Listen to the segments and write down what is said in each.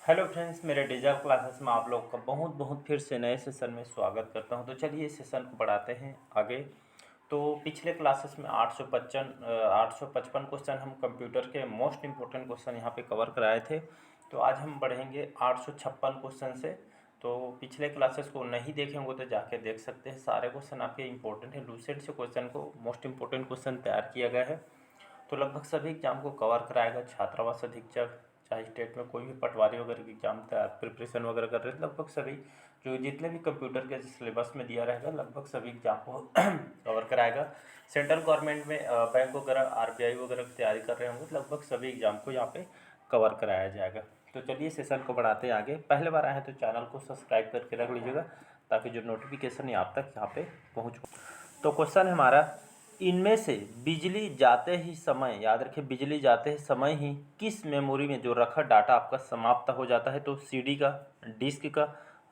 Hello friends, मेरे digital classes में आप लोग का बहुत बहुत फिर से नए सेशन में स्वागत करता हूं। तो चलिए इस सेशन को बढ़ाते हैं आगे। तो पिछले क्लासेस में 855 क्वेश्चन हम कंप्यूटर के मोस्ट इंपॉर्टेंट क्वेश्चन यहां पे कवर कराए थे। तो आज हम बढ़ेंगे 856 क्वेश्चन से। तो पिछले क्लासेस को नहीं देखे होंगे तो जाके देख सकते हैं। सारे क्वेश्चन आपके इंपॉर्टेंट हैं। लूसेंट से क्वेश्चन को मोस्ट इंपॉर्टेंट क्वेश्चन तैयार किया गया है। तो लगभग सभी एग्जाम को कवर कराएगा। छात्रावास अधीक्षक, चाहे स्टेट में कोई भी पटवारी वगैरह की एग्जाम प्रिपरेशन वगैरह कर रहे हैं, लगभग सभी जो जितने भी कंप्यूटर के सिलेबस में दिया रहेगा लगभग सभी एग्जाम को कवर कराएगा। सेंट्रल गवर्नमेंट में बैंक वगैरह आरबीआई वगैरह की तैयारी कर रहे होंगे तो लगभग सभी एग्जाम को यहाँ पे कवर कराया जाएगा। तो चलिए सेशन को बढ़ाते हैं आगे। पहले बार आए हैं तो चैनल को सब्सक्राइब करके रख लीजिएगा ताकि जो नोटिफिकेशन है आप तक यहाँ पे पहुँच। तो क्वेश्चन है हमारा, इनमें से बिजली जाते ही समय, याद रखिए बिजली जाते ही समय ही किस मेमोरी में जो रखा डाटा आपका समाप्त हो जाता है? तो सीडी का, डिस्क का,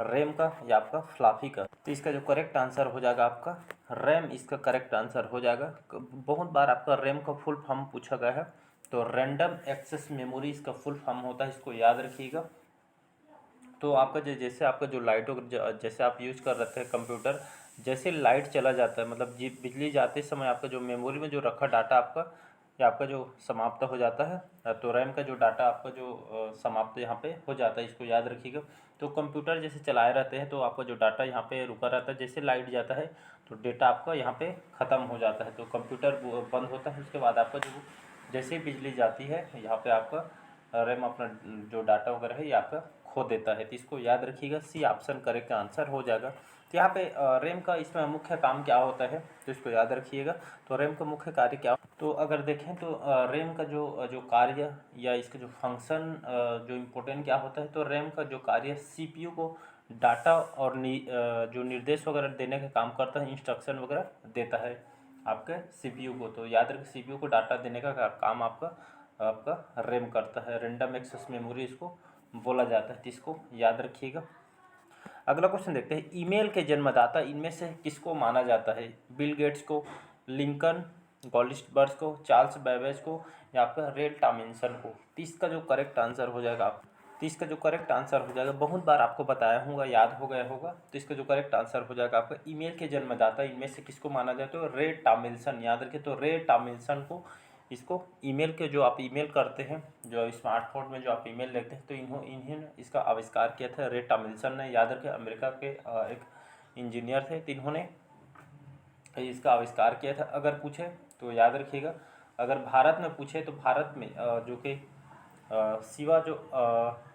रैम का या आपका फ्लॉपी का? तो इसका जो करेक्ट आंसर हो जाएगा आपका रैम, इसका करेक्ट आंसर हो जाएगा। बहुत बार आपका रैम का फुल फॉर्म पूछा गया है। तो रैंडम एक्सेस मेमोरी इसका फुल फॉर्म होता है, इसको याद रखिएगा। तो आपका जैसे आपका जो लाइट जैसे आप यूज कर रहे थे कंप्यूटर, जैसे लाइट चला जाता है मतलब जी बिजली जाते समय आपका जो मेमोरी में जो रखा डाटा आपका या आपका जो समाप्त हो जाता है, तो रैम का जो डाटा आपका जो समाप्त यहाँ पे हो जाता है, इसको याद रखिएगा। तो कंप्यूटर जैसे चलाए रहते हैं तो आपका जो डाटा यहाँ पे रुका रहता है, जैसे लाइट जाता है तो डेटा आपका यहाँ पे ख़त्म हो जाता है। तो कंप्यूटर बंद होता है, उसके बाद आपका जो जैसे ही बिजली जाती है यहाँ पे आपका रैम अपना जो डाटा वगैरह है ये आपका खो देता है। तो इसको याद रखिएगा, सी ऑप्शन करेक्ट आंसर हो जाएगा। तो यहाँ पे रैम का इसमें मुख्य काम क्या होता है तो इसको याद रखिएगा। तो रैम का मुख्य कार्य क्या, तो अगर देखें तो रैम का जो जो कार्य या इसका जो फंक्शन जो इम्पोर्टेंट क्या होता है, तो रैम का जो कार्य सीपीयू को डाटा और जो निर्देश वगैरह देने का काम करता है, इंस्ट्रक्शन वगैरह देता है आपके सीपीयू को। तो याद रखिए सीपीयू को डाटा देने का काम आपका आपका रैम करता है। रैंडम एक्सेस मेमोरी इसको बोला जाता है, तो इसको याद रखिएगा। अगला क्वेश्चन देखते हैं, ईमेल के जन्मदाता इनमें से किसको माना जाता है? बिल गेट्स को, लिंकन, गोल्डबर्ग को, चार्ल्स बेबेज को या आपका रे टॉमिन्सन को? तो इसका जो करेक्ट आंसर हो जाएगा तो इसका जो करेक्ट आंसर हो जाएगा, बहुत बार आपको बताया होगा, याद हो गया होगा। तो इसका जो करेक्ट आंसर हो जाएगा आपका ईमेल के जन्मदाता इनमें से किसको माना जाता है? तो रे टॉमिन्सन, याद रखिए। तो रे टॉमिन्सन को इसको ईमेल के जो आप ईमेल करते हैं, जो स्मार्टफोन में जो आप ईमेल लेते हैं, तो इन्होंने इसका आविष्कार किया था रे टॉमिन्सन ने। याद रखें अमेरिका के एक इंजीनियर थे, तो इन्होंने इसका आविष्कार किया था। अगर पूछे तो याद रखिएगा, अगर भारत में पूछे तो भारत में जो कि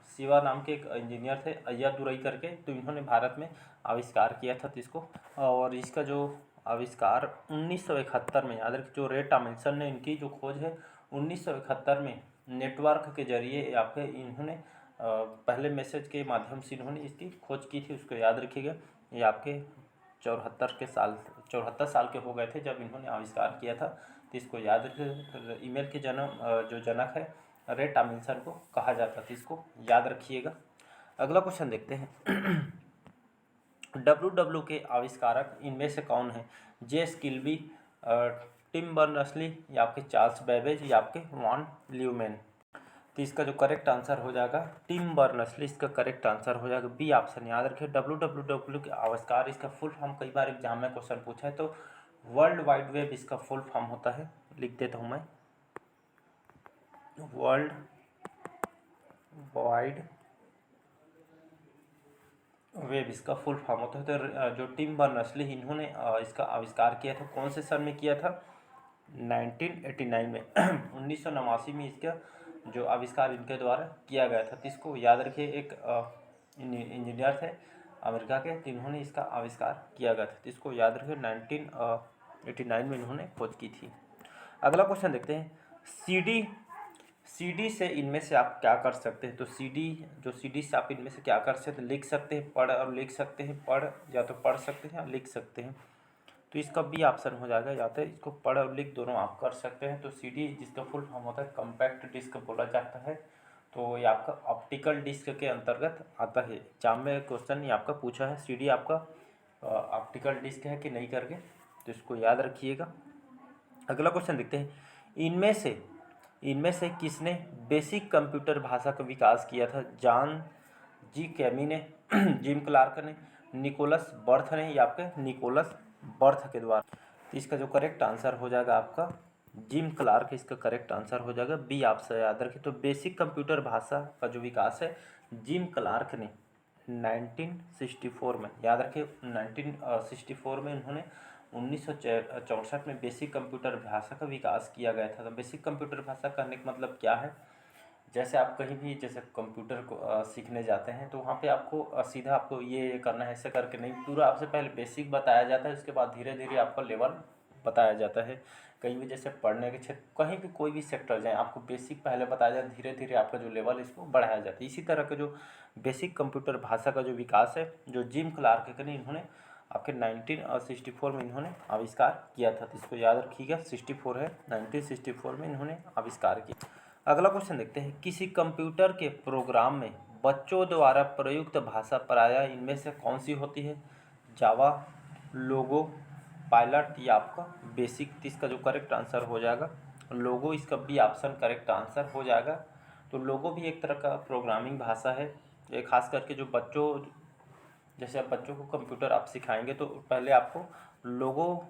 शिवा नाम के एक इंजीनियर थे, अय्यादुरई करके, तो इन्होंने भारत में आविष्कार किया था। तो इसको और इसका जो आविष्कार 1971 में, याद रखिए, जो रे टॉमिन्सन ने इनकी जो खोज है 1971 में नेटवर्क के जरिए आपके इन्होंने पहले मैसेज के माध्यम से इन्होंने इसकी खोज की थी, उसको याद रखिएगा। ये आपके 74 साल के हो गए थे जब इन्होंने आविष्कार किया था। तो इसको याद रखिए। ईमेल के जो जनक है रे टॉमिन्सन को कहा जाता था, इसको याद रखिएगा। अगला क्वेश्चन देखते हैं, डब्ल्यू के आविष्कारक इनमें से कौन है? जे स्किल्बी, टिम बर्नर्स-ली या आपके चार्ल्स बेबेज या आपके वॉन ल्यूमेन? तो इसका जो करेक्ट आंसर हो जाएगा टिम बर्नर्स-ली, इसका करेक्ट आंसर हो जाएगा बी ऑप्शन। याद रखिए डब्ल्यू के आविष्कार, इसका फुल फॉर्म कई बार एग्जाम में क्वेश्चन पूछा है। तो वर्ल्ड वाइड वेब इसका फुल फॉर्म होता है, लिख देता हूँ मैं, वर्ल्ड वाइड वेब इसका फुल फॉर्म होता है। तो जो टिम बर्नर्स-ली इन्होंने इसका आविष्कार किया था, कौन से सन में किया था? 1989 में 1989 में इसका जो आविष्कार इनके द्वारा किया गया था। तो इसको याद रखिए, एक इंजीनियर थे अमेरिका के, तो इन्होंने इसका आविष्कार किया गया था। तो इसको याद रखिए, 1989 में इन्होंने खोज की थी। अगला क्वेश्चन देखते हैं, सीडी से इनमें से आप क्या कर सकते हैं? तो सीडी से आप इनमें से क्या कर सकते हैं? लिख सकते हैं, पढ़ और लिख सकते हैं। पढ़ या तो पढ़ सकते हैं या लिख सकते हैं। तो इसका बी ऑप्शन हो जाएगा, या तो इसको पढ़ और लिख दोनों आप कर सकते हैं। तो सीडी जिसका फुल फॉर्म होता है कम्पैक्ट डिस्क बोला जाता है। तो ये आपका ऑप्टिकल डिस्क के अंतर्गत आता है। एग्जाम में क्वेश्चन ये आपका पूछा है, सीडी आपका ऑप्टिकल डिस्क है कि नहीं करके, तो इसको याद रखिएगा। अगला क्वेश्चन देखते हैं, इनमें से इनमें से किसने बेसिक कंप्यूटर भाषा का विकास किया था? जॉन जी कैमी ने, जिम क्लार्क ने, निकोलस बर्थ ने, या आपके निकोलस बर्थ के द्वारा? तो इसका जो करेक्ट आंसर हो जाएगा आपका जिम क्लार्क, इसका करेक्ट आंसर हो जाएगा बी। आपसे याद रखें तो बेसिक कंप्यूटर भाषा का जो विकास है जिम क्लार्क ने 1964 में, याद रखें 1964 में उन्होंने 1964 में बेसिक कंप्यूटर भाषा का विकास किया गया था। तो बेसिक कंप्यूटर भाषा करने का मतलब क्या है? जैसे आप कहीं भी जैसे कंप्यूटर को सीखने जाते हैं तो वहाँ पे आपको सीधा आपको ये करना है, ऐसे करके नहीं, पूरा आपसे पहले बेसिक बताया जाता है, उसके बाद धीरे धीरे आपका लेवल बताया जाता है। कहीं भी जैसे पढ़ने के क्षेत्र, कहीं भी कोई भी सेक्टर जाए, आपको बेसिक पहले बताया जाता है, धीरे धीरे आपका जो लेवल इसको बढ़ाया जाता है। इसी तरह का जो बेसिक कंप्यूटर भाषा का जो विकास है जो जिम क्लार्क ने इन्होंने आपके 1964 में इन्होंने आविष्कार किया था। तो इसको याद रखिएगा, 64 है, 1964 में इन्होंने आविष्कार किया। अगला क्वेश्चन देखते हैं, किसी कंप्यूटर के प्रोग्राम में बच्चों द्वारा प्रयुक्त भाषा प्रायः इनमें से कौन सी होती है? जावा, लोगो, पायलट, या आपका बेसिक? तो इसका जो करेक्ट आंसर हो जाएगा लोगो, इसका बी ऑप्शन करेक्ट आंसर हो जाएगा। तो लोगो भी एक तरह का प्रोग्रामिंग भाषा है, ये खास करके जो बच्चों, जैसे आप बच्चों को कंप्यूटर आप सिखाएंगे तो पहले आपको लोगो,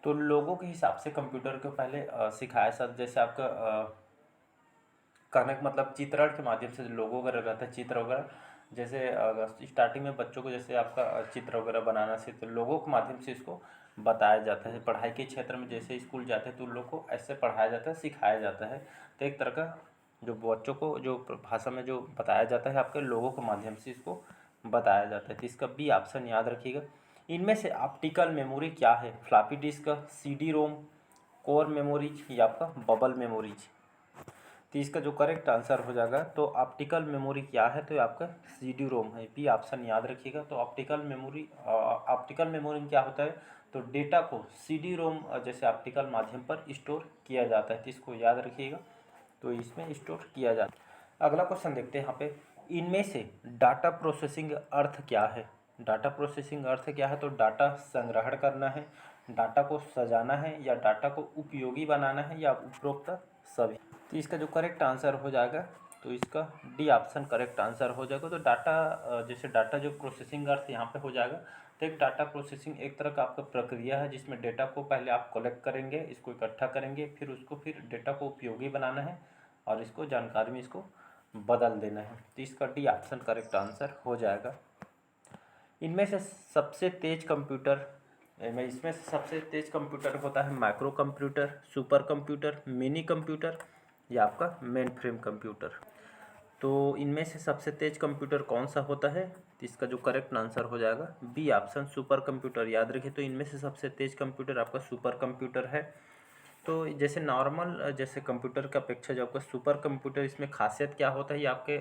तो लोगों के हिसाब से कंप्यूटर को पहले सिखाया सब, जैसे आपका करने का मतलब चित्रण के माध्यम से लोगो वगैरह रहता है, चित्र वगैरह, जैसे स्टार्टिंग में बच्चों को जैसे आपका चित्र वगैरह बनाना सीखते, लोगों के माध्यम से इसको बताया जाता है। पढ़ाई के क्षेत्र में जैसे स्कूल जाते हैं तो लोग को ऐसे पढ़ाया जाता है, सिखाया जाता है। तो एक तरह का जो बच्चों को जो भाषा में जो बताया जाता है आपके लोगों के माध्यम से इसको बताया जाता है। तो इसका बी ऑप्शन याद रखिएगा। इनमें से ऑप्टिकल मेमोरी क्या है? Floppy disk, CD ROM, core memories, या आपका बबल मेमोरीज? तो इसका जो करेक्ट आंसर हो जाएगा तो ऑप्टिकल मेमोरी क्या है? तो आपका सीडी रोम है, बी ऑप्शन याद रखिएगा। तो ऑप्टिकल मेमोरी में क्या होता है? तो डेटा को सीडी रोम जैसे ऑप्टिकल माध्यम पर स्टोर किया जाता है, तो इसको याद रखिएगा। तो इसमें स्टोर किया जाता है। अगला क्वेश्चन देखते हैं यहाँ पे, इनमें से डाटा प्रोसेसिंग अर्थ क्या है? डाटा प्रोसेसिंग अर्थ क्या है? तो डाटा संग्रहण करना है, डाटा को सजाना है, या डाटा को उपयोगी बनाना है, या उपरोक्त सभी? तो इसका जो करेक्ट आंसर हो जाएगा तो इसका डी ऑप्शन करेक्ट आंसर हो जाएगा। तो डाटा जैसे डाटा जो प्रोसेसिंग अर्थ यहाँ पे हो जाएगा। तो एक डाटा प्रोसेसिंग एक तरह का आपका प्रक्रिया है जिसमें डेटा को पहले आप कलेक्ट करेंगे, इसको इकट्ठा करेंगे, फिर डेटा को उपयोगी बनाना है और इसको जानकारी में इसको बदल देना है। तो इसका डी ऑप्शन करेक्ट आंसर हो जाएगा। इनमें से सबसे तेज कंप्यूटर होता है micro computer, super computer, mini computer, या आपका मेन फ्रेम कंप्यूटर? तो इनमें से सबसे तेज कंप्यूटर कौन सा होता है? तो इसका जो करेक्ट आंसर हो जाएगा बी ऑप्शन सुपर कंप्यूटर। याद रखिए, तो इनमें से सबसे तेज कंप्यूटर आपका सुपर कंप्यूटर है। तो जैसे नॉर्मल जैसे कंप्यूटर की अपेक्षा जो आपका सुपर कंप्यूटर, इसमें खासियत क्या होता है? ये आपके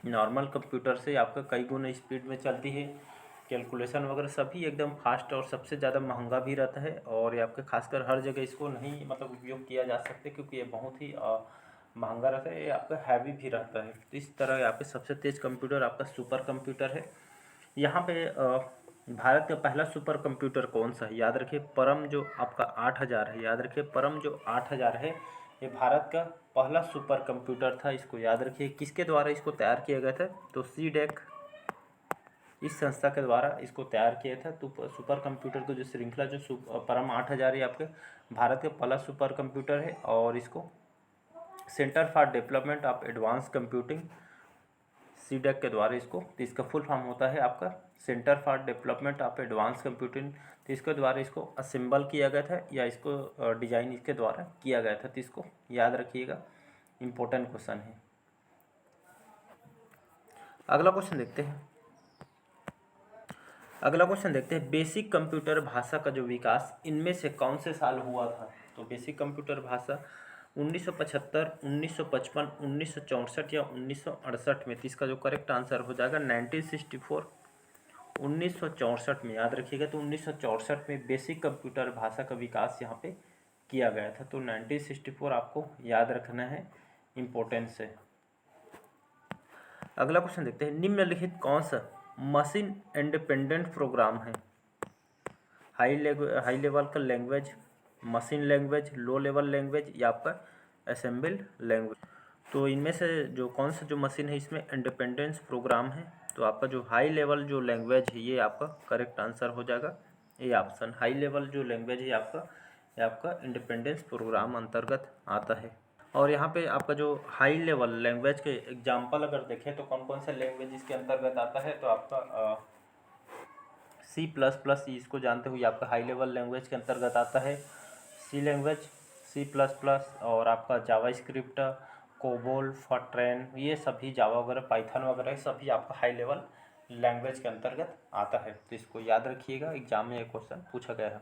नॉर्मल कंप्यूटर से आपका कई गुना स्पीड में चलती है, कैलकुलेशन वगैरह सभी एकदम फास्ट, और सबसे ज़्यादा महंगा भी रहता है। और ये आपके खासकर हर जगह इसको नहीं मतलब उपयोग किया जा सकते, क्योंकि ये बहुत ही महंगा रहता है, ये आपका हैवी भी रहता है। तो इस तरह यहाँ पे सबसे तेज़ कंप्यूटर आपका सुपर कंप्यूटर है। यहाँ पे भारत का पहला सुपर कंप्यूटर कौन सा है? याद रखिए परम जो आपका 8000 है, याद रखिए परम जो 8000 है ये भारत का पहला सुपर कंप्यूटर था। इसको याद रखिए। किसके द्वारा इसको तैयार किया गया था? तो सीडेक इस संस्था के द्वारा इसको तैयार किया था। तो सुपर कंप्यूटर को जो श्रृंखला जो परम 8000 ये आपके भारत का पहला सुपर कंप्यूटर है। और इसको centre for development of advance computing CDAC के द्वारा तो इसका फुल फॉर्म होता है आपका centre for development of advance computing. तो इसके द्वारा इसको असेंबल किया गया था, या इसको डिजाइन इसके द्वारा किया गया था। तो इसको याद रखिएगा, इम्पोर्टेंट क्वेश्चन है। अगला क्वेश्चन देखते हैं बेसिक कंप्यूटर भाषा का जो विकास इनमें से कौन से साल हुआ था? तो बेसिक कंप्यूटर भाषा 1975, 1955, 1964 या 1968 में? तो इसका जो करेक्ट आंसर हो जाएगा 1964, 1964 में। याद रखिएगा, तो 1964 में बेसिक कंप्यूटर भाषा का विकास यहाँ पे किया गया था। तो 1964 आपको याद रखना है, इम्पोर्टेंस है। अगला क्वेश्चन देखते हैं, निम्नलिखित कौन सा मशीन इंडिपेंडेंट प्रोग्राम है? हाई लेवल का language, machine language, low level language या आपका असेंबल लैंग्वेज। तो इनमें से जो कौन सा जो मशीन है इसमें इंडिपेंडेंस प्रोग्राम है। तो आपका जो हाई लेवल जो लैंग्वेज है ये आपका करेक्ट आंसर हो जाएगा, ये ऑप्शन। हाई लेवल जो लैंग्वेज है आपका, ये आपका इंडिपेंडेंस प्रोग्राम अंतर्गत आता है। और यहाँ पे आपका जो हाई लेवल लैंग्वेज के एग्जाम्पल अगर देखें तो कौन कौन सा लैंग्वेज इसके अंतर्गत आता है, तो आपका C++, इसको जानते हुए आपका हाई लेवल लैंग्वेज के अंतर्गत आता है। सी लैंग्वेज, C++, और आपका जावा स्क्रिप्ट, कोबोल, फॉर्ट्रैन, ये सभी जावा वगैरह, पाइथन वगैरह सभी आपका हाई लेवल लैंग्वेज के अंतर्गत आता है। तो इसको याद रखिएगा, एग्जाम में एक क्वेश्चन पूछा गया है।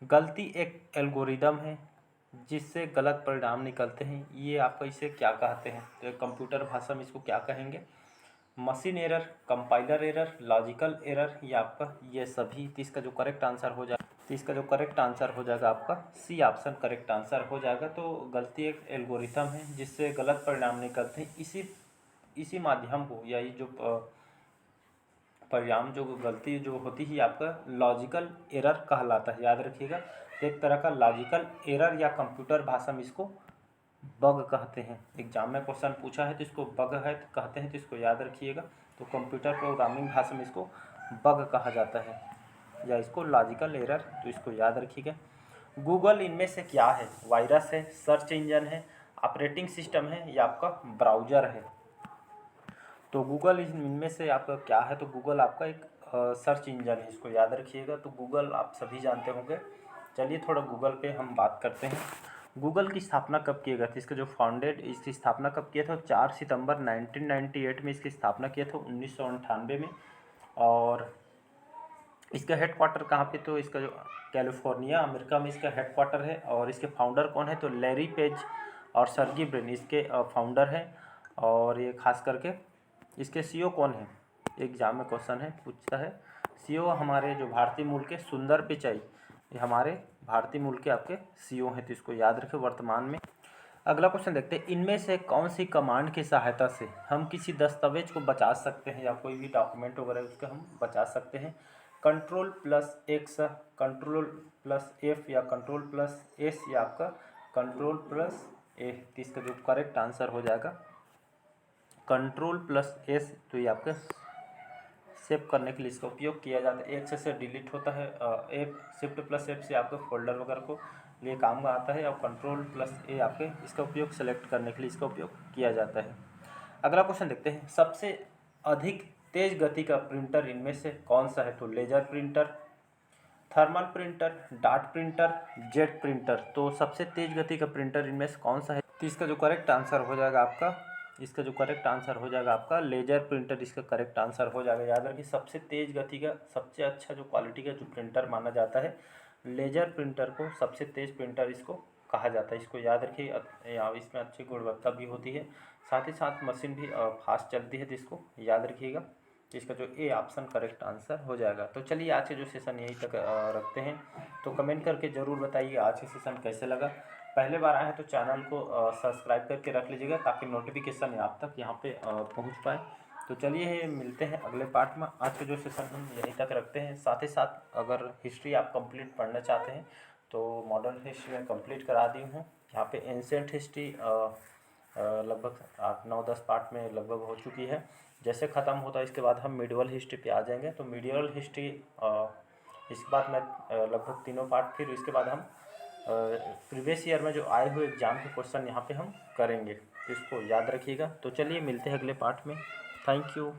गलती एक एल्गोरिदम है जिससे गलत परिणाम निकलते हैं, ये आपका इसे क्या कहते हैं, तो कंप्यूटर भाषा में इसको क्या कहेंगे, machine error, compiler error, logical error, या आपका ये सभी। तो इसका जो करेक्ट आंसर हो जाएगा, तो इसका जो करेक्ट आंसर हो जाएगा आपका सी ऑप्शन करेक्ट आंसर हो जाएगा। तो गलती एक एल्गोरिथम है जिससे गलत परिणाम निकलते हैं, इसी माध्यम को, या ये जो परिणाम जो गलती जो होती है आपका लॉजिकल एरर कहलाता है, याद रखिएगा। एक तरह का लॉजिकल एरर, या कंप्यूटर भाषा में इसको बग कहते हैं। एग्जाम में क्वेश्चन पूछा है तो इसको बग है तो कहते हैं, तो इसको याद रखिएगा। तो कंप्यूटर प्रोग्रामिंग भाषा में इसको बग कहा जाता है, या इसको लॉजिकल एरर, तो इसको याद रखिएगा। गूगल इनमें से क्या है, वायरस है, सर्च इंजन है, ऑपरेटिंग सिस्टम है, या आपका ब्राउज़र है। तो गूगल इनमें से आपका क्या है, तो गूगल आपका एक सर्च इंजन है, इसको याद रखिएगा। तो गूगल आप सभी जानते होंगे। चलिए थोड़ा गूगल पे हम बात करते हैं। गूगल की स्थापना कब किया गया था, इसका जो इसकी स्थापना कब किया था, 4 सितंबर 1998 में इसकी स्थापना किया था, 1998 में। और इसका हेडक्वार्टर कहाँ पे, तो इसका जो कैलिफोर्निया अमेरिका में इसका हेडक्वार्टर है। और इसके फाउंडर कौन है, तो लैरी पेज और सर्गी ब्रिन इसके फाउंडर हैं। और ये खास करके इसके सीईओ कौन है, एग्जाम में क्वेश्चन है पूछता है। सीईओ हमारे जो भारतीय मूल के सुंदर पिचाई, ये हमारे भारतीय मूल के आपके सीईओ हैं, तो इसको याद रखें वर्तमान में। अगला क्वेश्चन देखते हैं, इनमें से कौन सी कमांड की सहायता से हम किसी दस्तावेज को बचा सकते हैं, या कोई भी डॉक्यूमेंट वगैरह उसको हम बचा सकते हैं। Ctrl+X, Ctrl+F, या Ctrl+S, या आपका Ctrl+A। तो इसका जो करेक्ट आंसर हो जाएगा Ctrl+S। तो ये आपके सेव करने के लिए इसका उपयोग किया जाता है। X से डिलीट होता है, Shift+F से आपके फोल्डर वगैरह को लिए काम में आता है, और Ctrl+A आपके इसका उपयोग सेलेक्ट करने के लिए इसका उपयोग किया जाता है। अगला क्वेश्चन देखते हैं, सबसे अधिक तेज गति का प्रिंटर इनमें से कौन सा है, तो laser printer, thermal printer, dart printer, jet printer. तो सबसे तेज गति का प्रिंटर इनमें से कौन सा है, तो इसका जो करेक्ट आंसर हो जाएगा आपका लेजर प्रिंटर, इसका करेक्ट आंसर हो जाएगा। याद रखिए, सबसे तेज गति का, सबसे अच्छा जो क्वालिटी का जो प्रिंटर माना जाता है, लेजर प्रिंटर को सबसे तेज प्रिंटर इसको कहा जाता है, इसको याद रखिए। इसमें अच्छी गुणवत्ता भी होती है, साथ ही साथ मशीन भी फास्ट चलती है, तो इसको याद रखिएगा। इसका जो ए ऑप्शन करेक्ट आंसर हो जाएगा। तो चलिए आज के जो सेशन यहीं तक रखते हैं। तो कमेंट करके ज़रूर बताइए आज का सेशन कैसे लगा। पहले बार आए हैं तो चैनल को सब्सक्राइब करके रख लीजिएगा, ताकि नोटिफिकेशन आप तक यहाँ पे पहुँच पाए। तो चलिए मिलते हैं अगले पार्ट में। आज के जो सेशन हम यहीं तक रखते हैं। साथ ही साथ अगर हिस्ट्री आप कंप्लीट पढ़ना चाहते हैं तो मॉडर्न हिस्ट्री में कंप्लीट करा दी हूँ। यहाँ पे एंशिएंट हिस्ट्री लगभग 8-9-10 पार्ट में लगभग हो चुकी है। जैसे ख़त्म होता है इसके बाद हम मिडिवल हिस्ट्री पे आ जाएंगे। तो मिडिवल हिस्ट्री इसके बाद मैं लगभग 3 पार्ट, फिर इसके बाद हम प्रीवियस ईयर में जो आए हुए एग्ज़ाम के क्वेश्चन यहाँ पे हम करेंगे, तो इसको याद रखिएगा। तो चलिए मिलते हैं अगले पार्ट में। Thank you.